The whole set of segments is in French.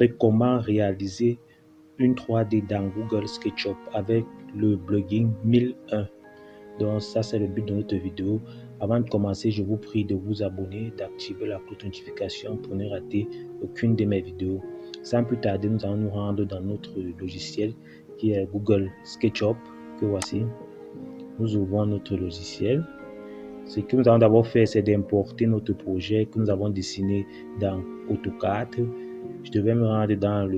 montrer comment réaliser une 3D dans Google SketchUp avec le plugin 1001. Donc ça, c'est le but de notre vidéo. Avant de commencer, je vous prie de vous abonner, d'activer la cloche de notification pour ne rater aucune de mes vidéos. Sans plus tarder, nous allons nous rendre dans notre logiciel qui est Google SketchUp, que voici. Nous ouvrons notre logiciel. Ce que nous allons d'abord faire, c'est d'importer notre projet que nous avons dessiné dans AutoCAD. Je devais me rendre dans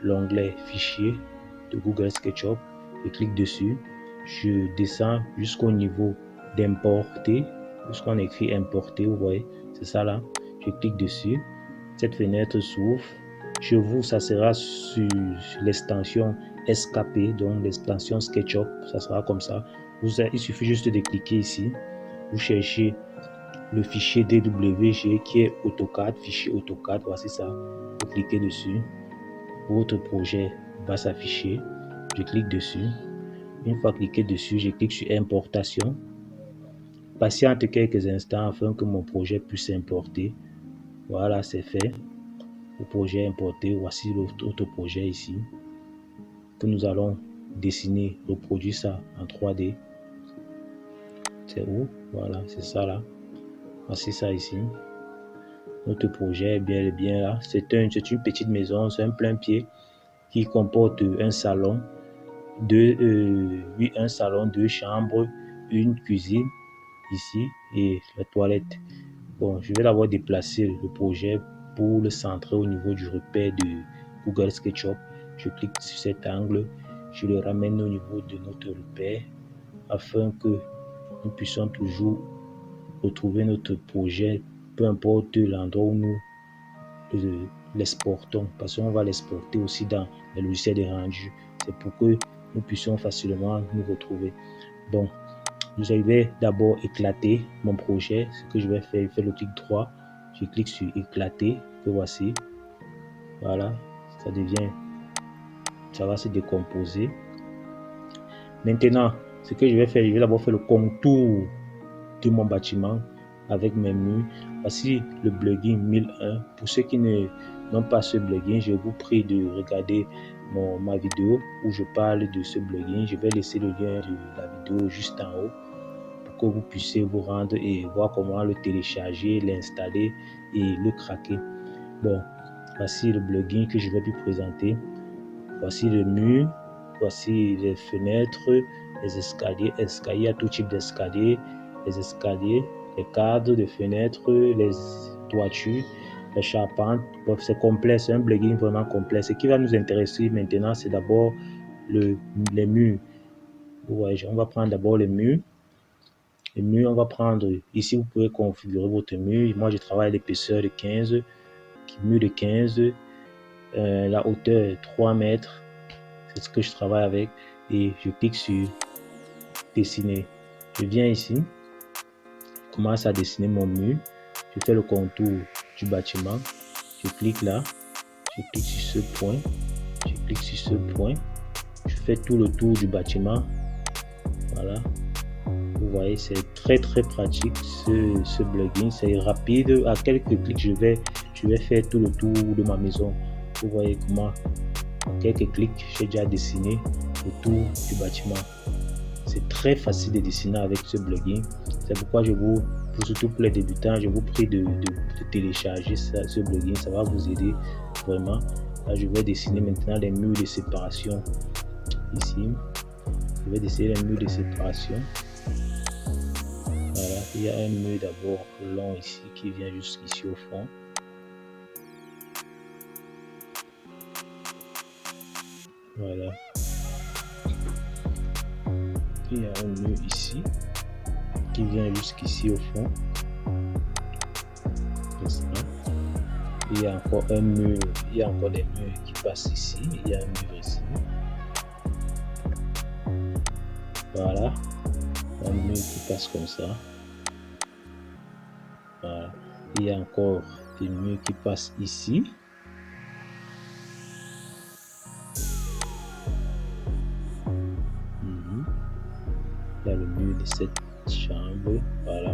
l'onglet Fichier de Google SketchUp. Je clique dessus. Je descends jusqu'au niveau d'importer. Jusqu'on écrit importer, vous voyez, c'est ça là. Je clique dessus. Cette fenêtre s'ouvre. Chez vous, ça sera sur l'extension SKP, donc l'extension SketchUp. Ça sera comme ça. Il suffit juste de cliquer ici. Vous cherchez le fichier DWG qui est AutoCAD, fichier AutoCAD, voici ça. Vous cliquez dessus. Votre projet va s'afficher. Je clique dessus. Une fois cliqué dessus, je clique sur importation. Patiente quelques instants afin que mon projet puisse importer. Voilà, c'est fait. Le projet importé. Voici l'autre projet ici que nous allons dessiner, reproduire ça en 3D. C'est où? Voilà, c'est ça là. Voici ça ici. Notre projet est bien et bien là. C'est une petite maison, c'est un plein pied qui comporte un salon, un salon, 2 chambres, une cuisine ici et la toilette. Bon, je vais d'abord déplacer le projet pour le centrer au niveau du repère de Google SketchUp. Je clique sur cet angle, je le ramène au niveau de notre repère afin que nous puissions toujours retrouver notre projet, peu importe l'endroit où nous l'exportons, parce qu'on va l'exporter aussi dans les logiciels de rendu. C'est pour que nous puissions facilement nous retrouver. Bon, je vais d'abord éclater mon projet. Ce que je vais faire, je fais le clic droit, je clique sur éclater, que voici. Voilà, ça va se décomposer. Maintenant, ce que je vais faire, je vais d'abord faire le contour de mon bâtiment avec mes murs. Voici le plugin 1001. Pour ceux qui n'ont pas ce plugin, je vous prie de regarder ma vidéo où je parle de ce plugin. Je vais laisser le lien de la vidéo juste en haut pour que vous puissiez vous rendre et voir comment le télécharger, l'installer et le craquer. Bon, voici le plugin que je vais vous présenter. Voici le mur, voici les fenêtres, les escaliers, il y a tout type d'escaliers, les escaliers, les cadres de fenêtres, les toitures, les charpentes. Bon, c'est complet, c'est un plugin vraiment complet. Ce qui va nous intéresser maintenant, c'est d'abord les murs. Ouais, on va prendre d'abord les murs. Les murs, on va prendre, ici vous pouvez configurer votre mur. Moi je travaille à l'épaisseur de 15, mur de 15, la hauteur 3 mètres. C'est ce que je travaille avec et je clique sur dessiner. Je viens ici, je commence à dessiner mon mur, je fais le contour du bâtiment, je clique là, je clique sur ce point, je clique sur ce point, je fais tout le tour du bâtiment. Voilà, vous voyez, c'est très pratique ce plugin, c'est rapide. À quelques clics, je vais faire tout le tour de ma maison. Vous voyez comment en quelques clics, j'ai déjà dessiné le tour du bâtiment. C'est très facile de dessiner avec ce plugin. C'est pourquoi surtout pour les débutants, je vous prie de télécharger ce plugin. Ça va vous aider vraiment. Là, je vais dessiner maintenant les murs de séparation. Ici, je vais dessiner les murs de séparation. Voilà, il y a un mur d'abord long ici qui vient jusqu'ici au fond. Voilà. Il y a un mur ici qui vient jusqu'ici au fond. Il y a encore un mur, il y a encore des murs qui passent ici. Il y a un mur ici. Voilà. Un mur qui passe comme ça. Voilà. Il y a encore des murs qui passent ici. Il y a le mur de cette chambre. Voilà.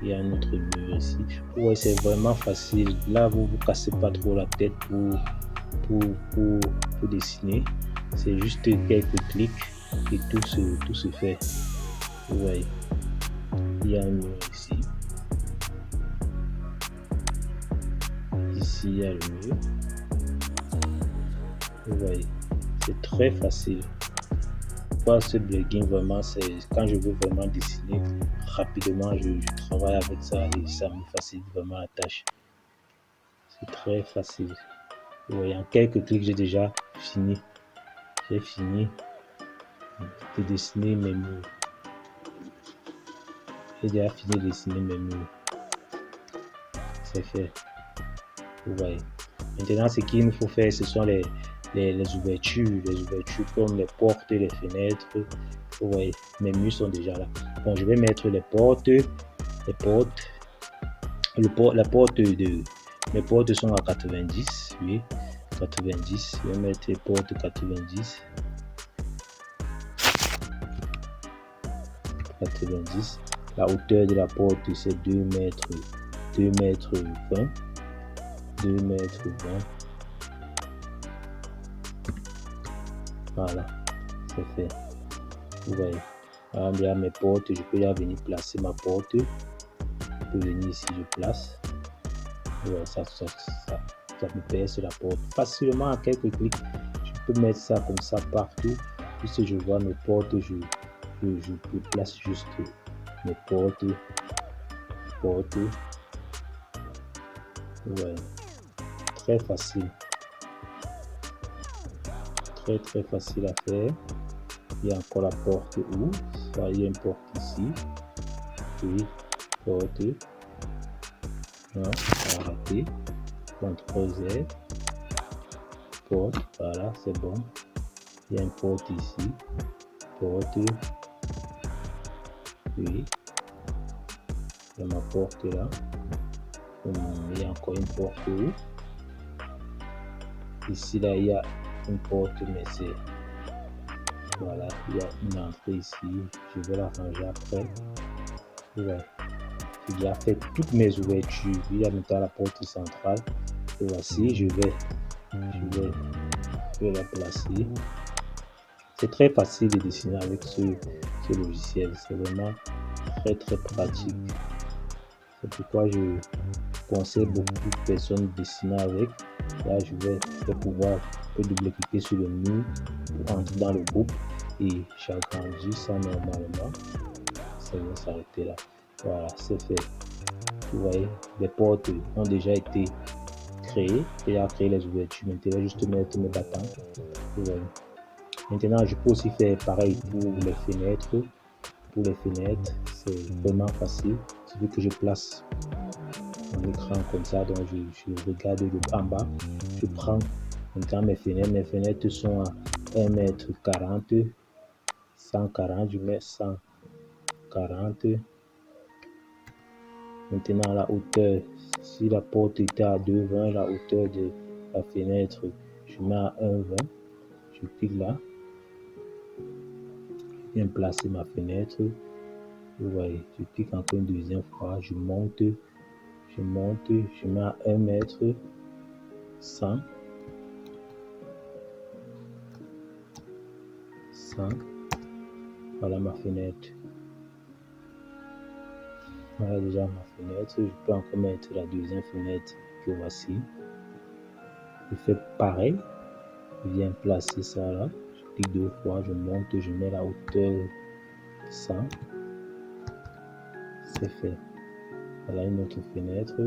Il y a un autre mur ici. Ouais, c'est vraiment facile. Là, vous ne vous cassez pas trop la tête pour pour dessiner. C'est juste quelques clics et tout se fait. Vous voyez, il y a un mur ici. Ici, il y a le mur. Vous voyez, c'est très facile. Ce plugin, vraiment, c'est quand je veux vraiment dessiner rapidement, je travaille avec ça et ça me facilite vraiment la tâche. C'est très facile. Vous voyez, en quelques clics, j'ai déjà fini. J'ai fini de dessiner mes murs. J'ai déjà fini de dessiner mes murs. C'est fait. Vous voyez. Maintenant, ce qu'il nous faut faire, ce sont les ouvertures. Les ouvertures comme les portes et les fenêtres. Vous voyez, mes murs sont déjà là. Bon, je vais mettre les portes. Les portes sont à 90. Oui, 90. Je vais mettre les portes 90. 90. La hauteur de la porte, c'est 2 mètres 20. 2 mètres 20. Voilà, c'est fait. Vous voyez. Voilà, il y a mes portes. Je peux là venir placer ma porte. Je peux venir ici, je place. Ouais, ça me perce la porte facilement à quelques clics. Je peux mettre ça comme ça partout. Puisque je vois mes portes, je place juste mes portes. Ouais, très facile. Très facile à faire. Il y a encore la porte où il y a une porte ici. Oui, porte. Non, on va rater. CTRL Z. Porte, voilà, c'est bon. Il y a une porte ici. Porte. Oui. Il y a ma porte là. Il y a encore une porte où. Ici, là, il y a une porte, mais c'est... Voilà, il y a une entrée ici. Je vais la ranger après. Ouais. J'ai déjà fait toutes mes ouvertures. Il y a maintenant la porte centrale. Et voici, je vais la placer. C'est très facile de dessiner avec ce logiciel. C'est vraiment très pratique. C'est pourquoi je conseille beaucoup de personnes de dessiner avec. Là, je vais pouvoir double-cliquer sur le mur pour entrer dans le groupe et j'agrandis ça normalement. Ça va s'arrêter là. Voilà, c'est fait. Vous voyez, les portes ont déjà été créées. Et à créer les ouvertures. Maintenant, je vais juste mettre mes battants. Vous voyez. Maintenant, je peux aussi faire pareil pour les fenêtres. Pour les fenêtres, c'est vraiment facile. C'est vu que je place mon écran comme ça, donc je regarde en bas. Je prends maintenant mes fenêtres. Mes fenêtres sont à 1,40 m, 140. Je mets 140. Maintenant, la hauteur, si la porte était à 2,20, la hauteur de la fenêtre, je mets à 1,20. Je clique là. Je viens placer ma fenêtre. Vous voyez, je clique encore une deuxième fois. Je monte. Je mets à 1 mètre 100. Voilà ma fenêtre. Voilà déjà ma fenêtre. Je peux encore mettre la deuxième fenêtre que voici. Je fais pareil. Je viens placer ça là. Je clique 2 fois. Je monte. Je mets la hauteur 100. C'est fait. Voilà une autre fenêtre.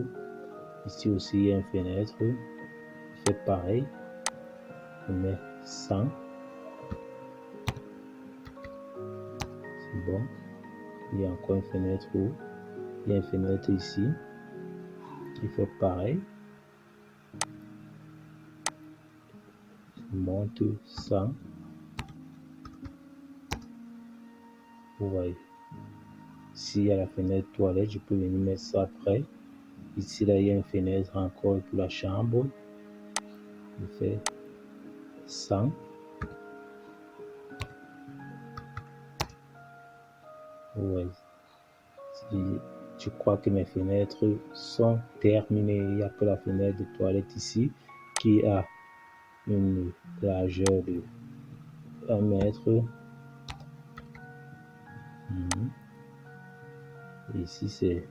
Ici aussi il y a une fenêtre. Je fais pareil. Je mets 100. C'est bon. Il y a encore une fenêtre où il y a une fenêtre ici. Je fais pareil. Je monte 100. Vous voyez. S'il y a la fenêtre toilette, je peux venir mettre ça après. Ici, là, il y a une fenêtre encore pour la chambre. Je fais 100. Ouais. Je crois que mes fenêtres sont terminées. Il n'y a que la fenêtre de toilette ici qui est à une largeur de 1 mètre. Ici, c'est